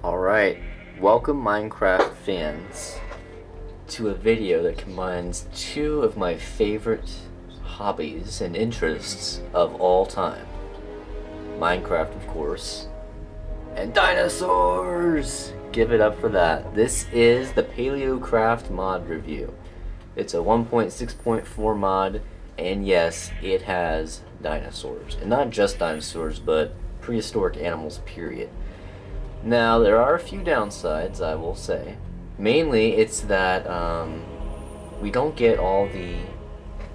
Alright, welcome Minecraft fans to a video that combines two of my favorite hobbies and interests of all time. Minecraft, of course, and dinosaurs! Give it up for that. This is the Paleocraft mod review. It's a 1.6.4 mod, and yes, it has dinosaurs. And not just dinosaurs, but prehistoric animals, period. Now, there are a few downsides, I will say. Mainly, it's that we don't get all the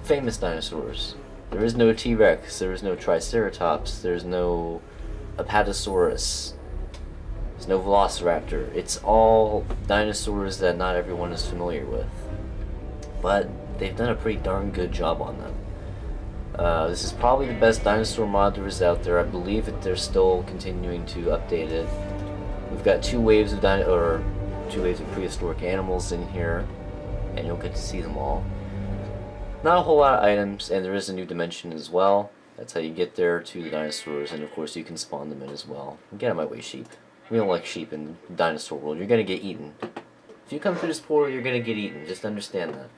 famous dinosaurs. There is no T-Rex, there is no Triceratops, there's no Apatosaurus, there's no Velociraptor. It's all dinosaurs that not everyone is familiar with. But they've done a pretty darn good job on them. This is probably the best dinosaur mod there is out there. I believe that they're still continuing to update it. We've got two waves of prehistoric animals in here, and you'll get to see them all. Not a whole lot of items, and there is a new dimension as well. That's how you get there to the dinosaurs, and of course you can spawn them in as well. Get out of my way, sheep. We don't like sheep in the dinosaur world. You're gonna get eaten. If you come through this portal, you're gonna get eaten. Just understand that.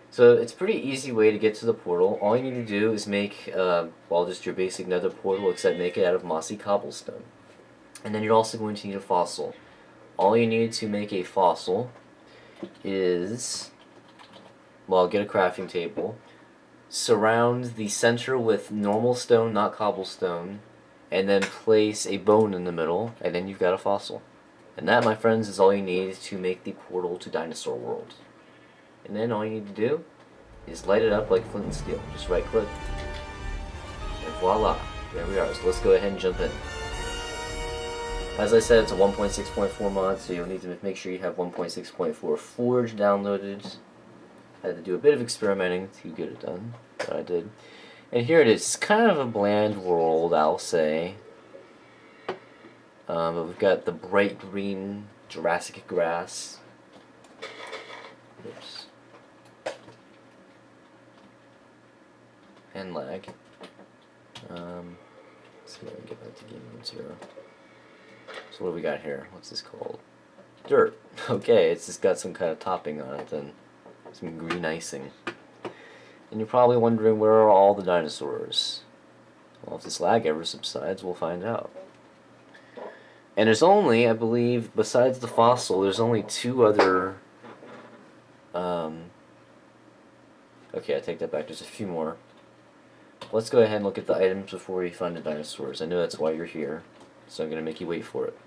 So it's a pretty easy way to get to the portal. All you need to do is make, just your basic nether portal, except make it out of mossy cobblestone. And then you're also going to need a fossil. All you need to make a fossil is, get a crafting table, surround the center with normal stone, not cobblestone, and then place a bone in the middle, and then you've got a fossil. And that, my friends, is all you need to make the portal to Dinosaur World. And then all you need to do is light it up like flint and steel. Just right click, and voila, there we are. So let's go ahead and jump in. As I said, it's a 1.6.4 mod, so you'll need to make sure you have 1.6.4 Forge downloaded. I had to do a bit of experimenting to get it done, but I did. And here it is. It's kind of a bland world, I'll say. But we've got the bright green Jurassic grass. Oops. And lag. Let's see if I can get back to game mode 0. So what do we got here? What's this called? Dirt. Okay, it's just got some kind of topping on it then. Some green icing. And you're probably wondering, where are all the dinosaurs? Well, if this lag ever subsides, we'll find out. And there's only, I believe, besides the fossil, there's only two other... Okay, I take that back. There's a few more. Let's go ahead and look at the items before we find the dinosaurs. I know that's why you're here, so I'm going to make you wait for it.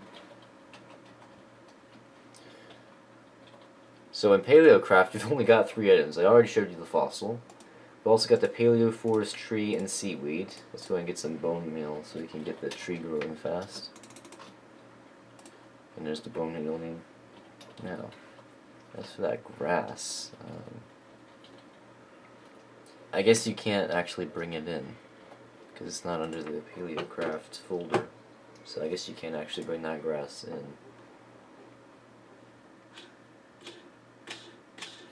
So in Paleocraft, you've only got 3 items. I already showed you the fossil. We've also got the Paleo Forest Tree and Seaweed. Let's go ahead and get some bone meal so we can get the tree growing fast. And there's the bone that you'll need. Now, as for that grass, I guess you can't actually bring it in, because it's not under the Paleocraft folder. So I guess you can't actually bring that grass in.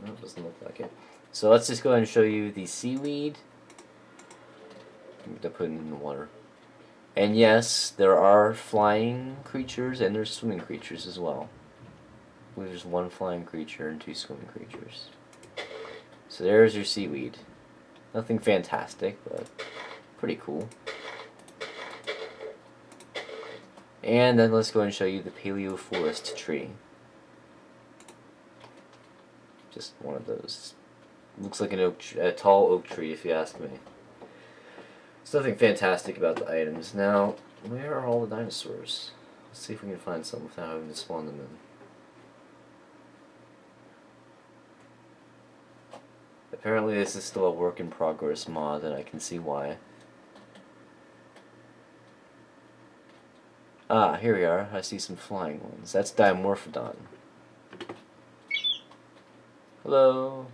No, it doesn't look like it. So let's just go ahead and show you the seaweed. I'm going to put it in the water. And yes, there are flying creatures and there's swimming creatures as well. There's 1 flying creature and 2 swimming creatures. So there's your seaweed. Nothing fantastic, but pretty cool. And then let's go ahead and show you the Paleo Forest Tree. Just one of those. Looks like a tall oak tree, if you ask me. There's nothing fantastic about the items. Now, where are all the dinosaurs? Let's see if we can find some without having to spawn them in. Apparently this is still a work in progress mod, and I can see why. Ah, here we are. I see some flying ones. That's Dimorphodon. Hello.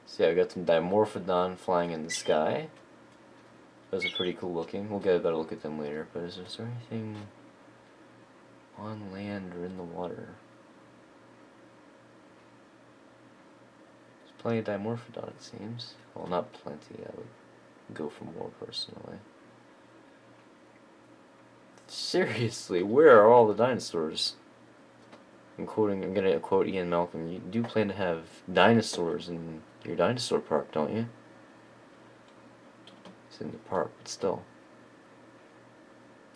So yeah, we got some Dimorphodon flying in the sky. Those are pretty cool looking. We'll get a better look at them later. But is there anything on land or in the water? There's plenty of Dimorphodon, it seems. Well, not plenty. I would go for more personally. Seriously, where are all the dinosaurs? I'm gonna quote Ian Malcolm. You do plan to have dinosaurs in your dinosaur park, don't you? It's in the park, but still.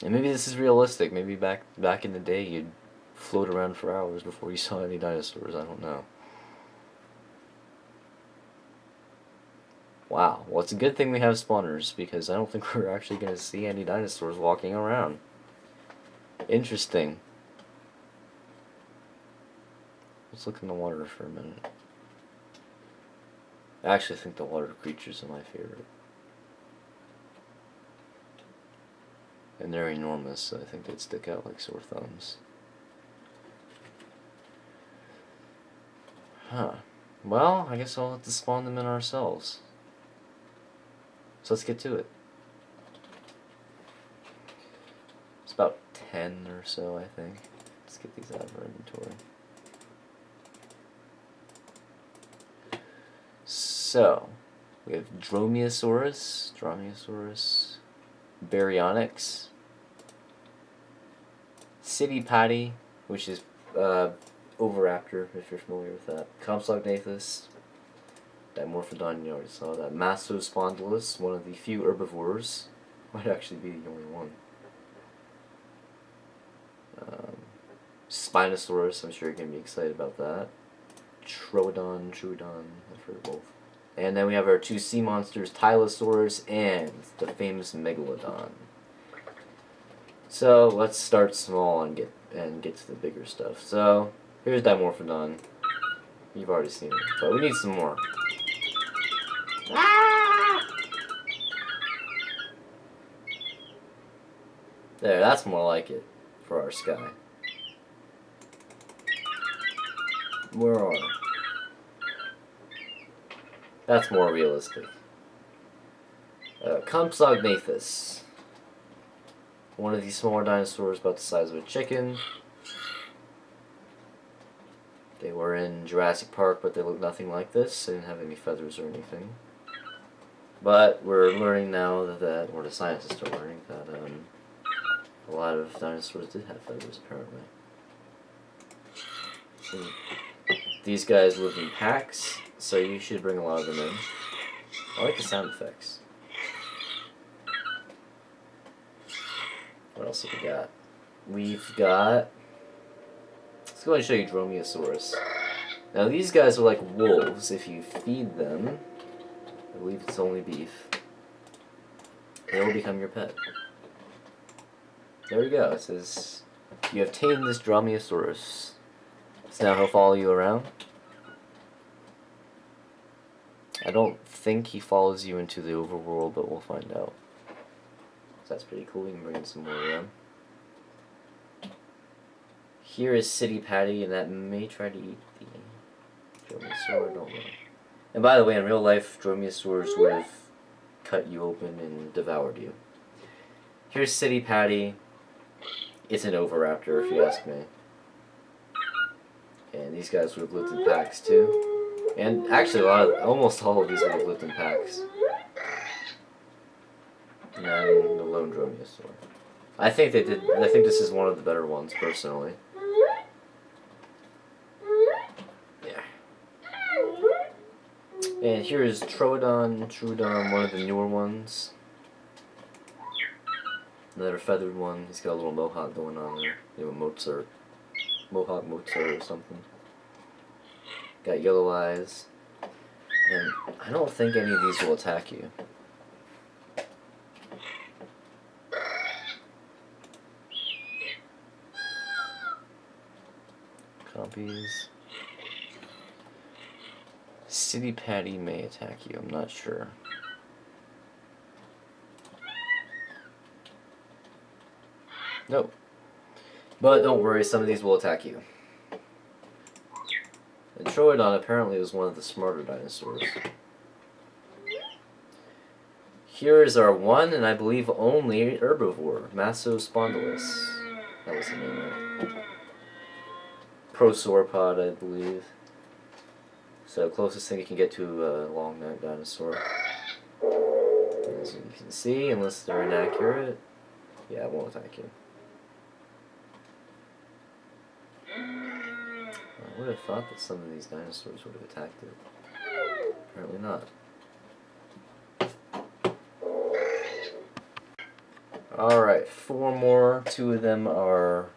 And maybe this is realistic. Maybe back in the day, you'd float around for hours before you saw any dinosaurs. I don't know. Wow. Well, it's a good thing we have spawners, because I don't think we're actually going to see any dinosaurs walking around. Interesting. Let's look in the water for a minute. I actually think the water creatures are my favorite. And they're enormous, so I think they'd stick out like sore thumbs. Huh. Well, I guess I'll have to spawn them in ourselves. So let's get to it. It's about 10 or so, I think. Let's get these out of our inventory. So, we have Dromaeosaurus, Baryonyx, City Patty, which is Oviraptor, if you're familiar with that, Compsognathus, Dimorphodon, you already saw that, Spondylus, one of the few herbivores, might actually be the only one. Spinosaurus, I'm sure you're going to be excited about that. Troodon, I've heard of both. And then we have our two sea monsters, Tylosaurus and the famous Megalodon. So let's start small and get to the bigger stuff. So here's Dimorphodon. You've already seen it, but we need some more. There, that's more like it for our sky. Where are we? That's more realistic. Compsognathus. One of these smaller dinosaurs about the size of a chicken. They were in Jurassic Park, but they look nothing like this. They didn't have any feathers or anything. But we're learning now that or the scientists are learning, that a lot of dinosaurs did have feathers, apparently. So, these guys lived in packs, so you should bring a lot of them in. I like the sound effects. What else have we got? We've got... Let's go ahead and show you Dromaeosaurus. Now these guys are like wolves. If you feed them, I believe it's only beef, they will become your pet. There we go. It says, you have tamed this Dromaeosaurus. So now he'll follow you around. I don't think he follows you into the overworld, but we'll find out. So that's pretty cool. We can bring in some more around. Here is City Patty, and that may try to eat the Dromaeosaur, don't know. And by the way, in real life, Dromaeosaurs would have cut you open and devoured you. Here's City Patty. It's an Oviraptor, if you ask me. And these guys would have lived in packs too. And actually, almost all of these would have lived in packs. And then the lone Dromaeosaur. I think they did. I think this is one of the better ones, personally. Yeah. And here is Troodon, one of the newer ones. Another feathered one. He's got a little mohawk going on there. You know, Mohawk Mozart or something. Got yellow eyes. And I don't think any of these will attack you. Copies. City Patty may attack you, I'm not sure. Nope. But don't worry, some of these will attack you. And Troodon apparently was one of the smarter dinosaurs. Here is our one, and I believe only herbivore, Spondylus. That was the name of it. Prosauropod, I believe. So closest thing you can get to a long-necked dinosaur. As you can see, unless they're inaccurate, yeah, it won't attack you. I would have thought that some of these dinosaurs would have attacked it. Apparently not. Alright, 4 more. 2 of them are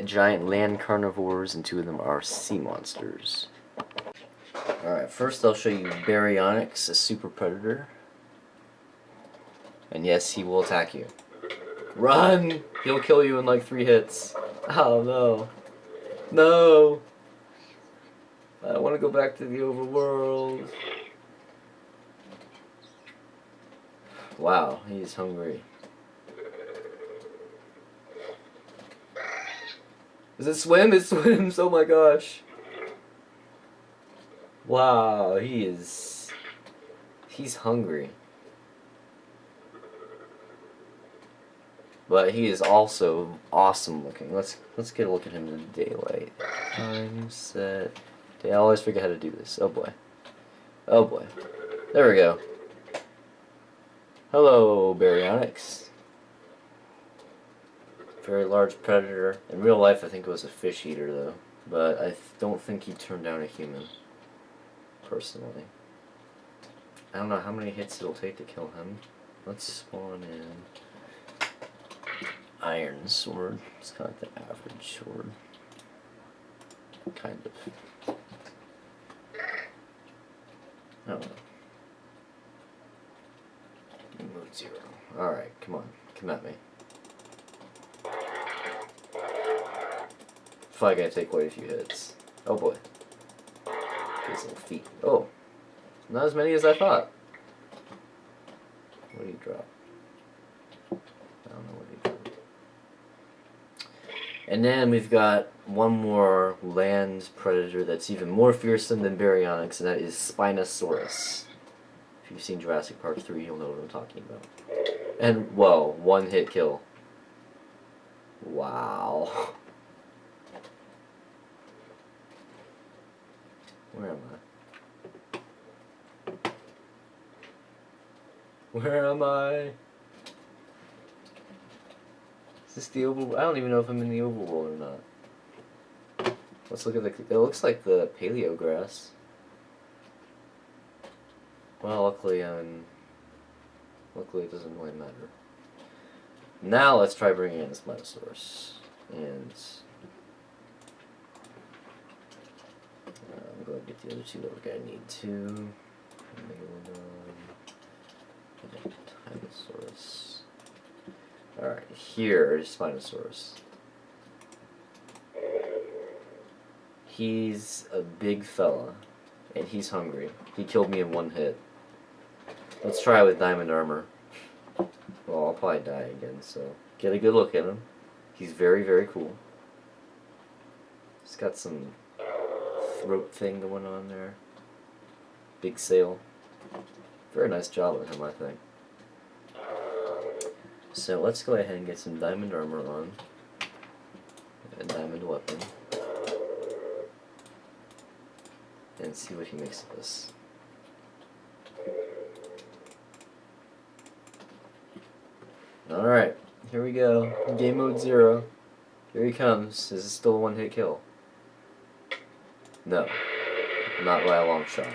giant land carnivores, and 2 of them are sea monsters. Alright, first I'll show you Baryonyx, a super predator. And yes, he will attack you. Run! He'll kill you in like 3 hits. Oh no. No! I want to go back to the overworld. Wow, he's hungry. Does it swim? It swims! Oh my gosh. Wow, he's hungry. But he is also awesome looking. Let's get a look at him in the daylight. Time, set, day. I always forget how to do this. Oh boy. Oh boy. There we go. Hello, Baryonyx. Very large predator. In real life, I think it was a fish eater, though. But I don't think he turned down a human. Personally. I don't know how many hits it'll take to kill him. Let's spawn in iron sword. It's kind of like the average sword. Kind of. I don't know. Mode 0. Alright, come on. Come at me. Probably gonna take quite a few hits. Oh boy. His little feet. Oh. Not as many as I thought. What do you drop? I don't know what he dropped. And then we've got one more land predator that's even more fearsome than Baryonyx, and that is Spinosaurus. If you've seen Jurassic Park 3, you'll know what I'm talking about. And, whoa, 1-hit kill. Wow. Where am I? Where am I? Is this the overworld? I don't even know if I'm in the overworld or not. Let's look at the... It looks like the paleo grass. Well, luckily it doesn't really matter. Now let's try bringing in the Spinosaurus. And... I'm going to get the other 2 that we're going to need too. Megalodon. And Dinosaurs. Alright, here is Spinosaurus. He's a big fella, and he's hungry. He killed me in 1 hit. Let's try it with diamond armor. Well, I'll probably die again, so get a good look at him. He's very, very cool. He's got some throat thing going on there. Big sail. Very nice job with him, I think. So let's go ahead and get some diamond armor on. A diamond weapon. And see what he makes of this. Alright, here we go. Game mode 0. Here he comes. Is it still a 1-hit kill? No. Not by a long shot.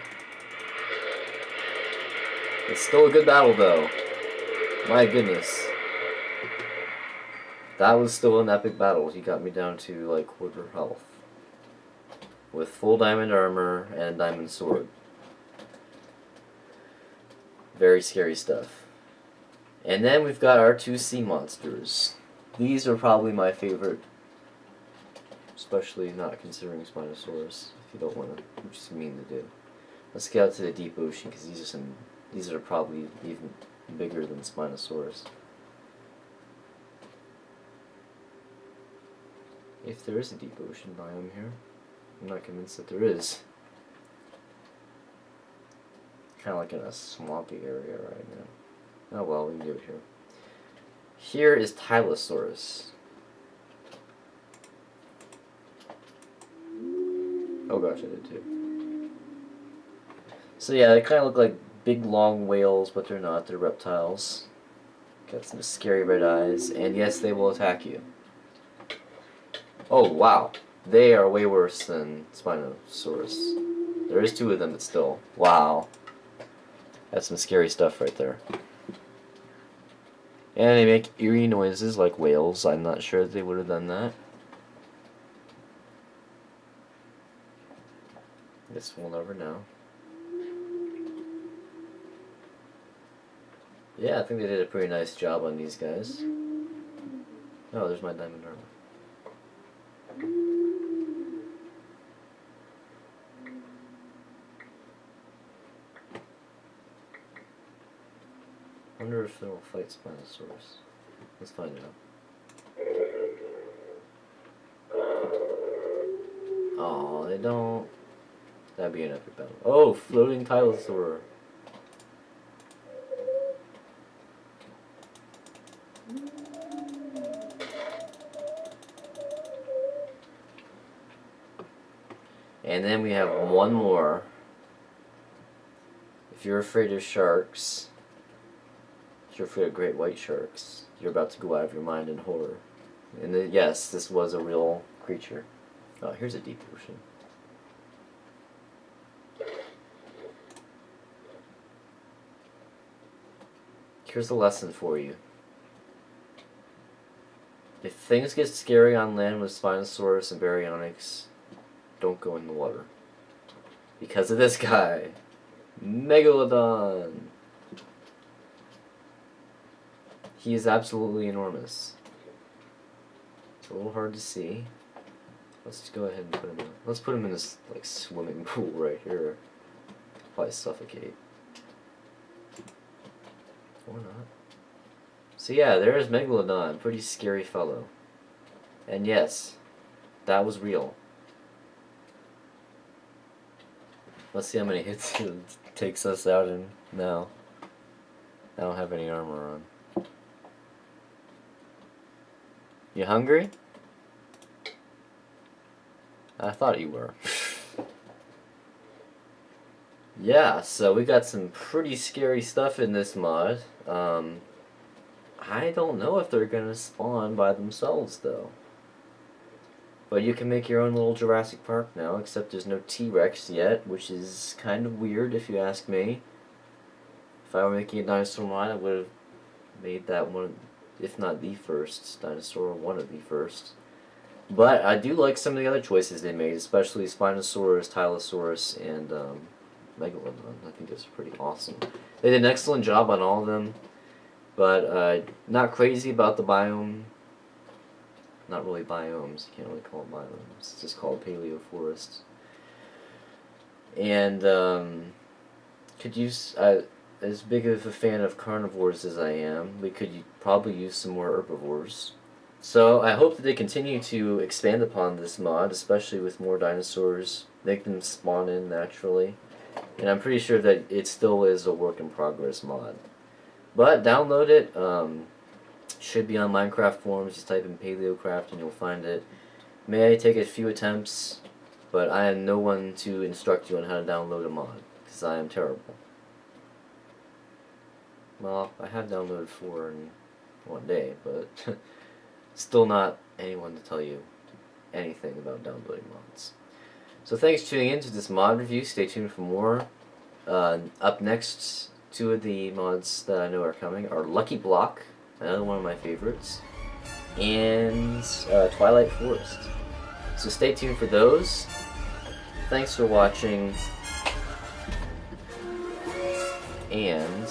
It's still a good battle, though. My goodness. That was still an epic battle. He got me down to, like, quarter health. With full diamond armor and a diamond sword. Very scary stuff. And then we've got our 2 sea monsters. These are probably my favorite. Especially not considering Spinosaurus, if you don't want to, which is mean to do. Let's get out to the deep ocean, because these are probably even bigger than Spinosaurus. If there is a deep ocean biome here. I'm not convinced that there is. Kind of like in a swampy area right now. Oh well, we can do it here. Here is Tylosaurus. Oh gosh, I did too. So yeah, they kind of look like big long whales, but they're not. They're reptiles. Got some scary red eyes, and yes, they will attack you. Oh wow, They are way worse than Spinosaurus. There is 2 of them, but still. Wow. That's some scary stuff right there. And they make eerie noises like whales. I'm not sure they would have done that. Guess we'll never know. Yeah, I think they did a pretty nice job on these guys. Oh, there's my diamond armor. I wonder if they'll fight Spinosaurus. Let's find out. Oh, they don't. That'd be an epic battle. Oh, floating Tylosaur. And then we have one more. If you're afraid of sharks, if you're afraid of great white sharks, you're about to go out of your mind in horror. And yes, this was a real creature. Oh, here's a deep ocean. Here's a lesson for you. If things get scary on land with Spinosaurus and Baryonyx, don't go in the water. Because of this guy. Megalodon. He is absolutely enormous. It's a little hard to see. Let's just go ahead and put him in. Let's put him in this like swimming pool right here. Probably suffocate. Or not. So yeah, there's Megalodon. Pretty scary fellow. And yes, that was real. Let's see how many hits it takes us out in now. I don't have any armor on. You hungry? I thought you were. Yeah, so we got some pretty scary stuff in this mod. I don't know if they're gonna spawn by themselves though. But you can make your own little Jurassic Park now, except there's no T-Rex yet, which is kind of weird if you ask me. If I were making a dinosaur mod, I would have made that one, if not the first dinosaur, one of the first. But I do like some of the other choices they made, especially Spinosaurus, Tylosaurus, and Megalodon. I think it's pretty awesome. They did an excellent job on all of them, but not crazy about the biome. Not really biomes, you can't really call it biomes, it's just called paleoforest. And could use, as big of a fan of carnivores as I am, we could probably use some more herbivores. So I hope that they continue to expand upon this mod, especially with more dinosaurs, make them spawn in naturally. And I'm pretty sure that it still is a work in progress mod. But download it. Should be on Minecraft forums. Just type in Paleocraft and you'll find it. May take a few attempts, but I am no one to instruct you on how to download a mod, because I am terrible. Well, I have downloaded 4 in one day, but still not anyone to tell you anything about downloading mods. So thanks for tuning in to this mod review. Stay tuned for more. Up next, 2 of the mods that I know are coming are Lucky Block, another one of my favorites, and Twilight Forest. So stay tuned for those. Thanks for watching, and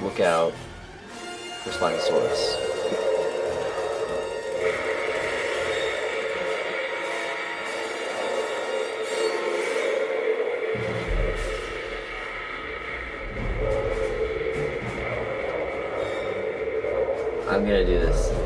look out for Spinosaurus. I'm gonna do this.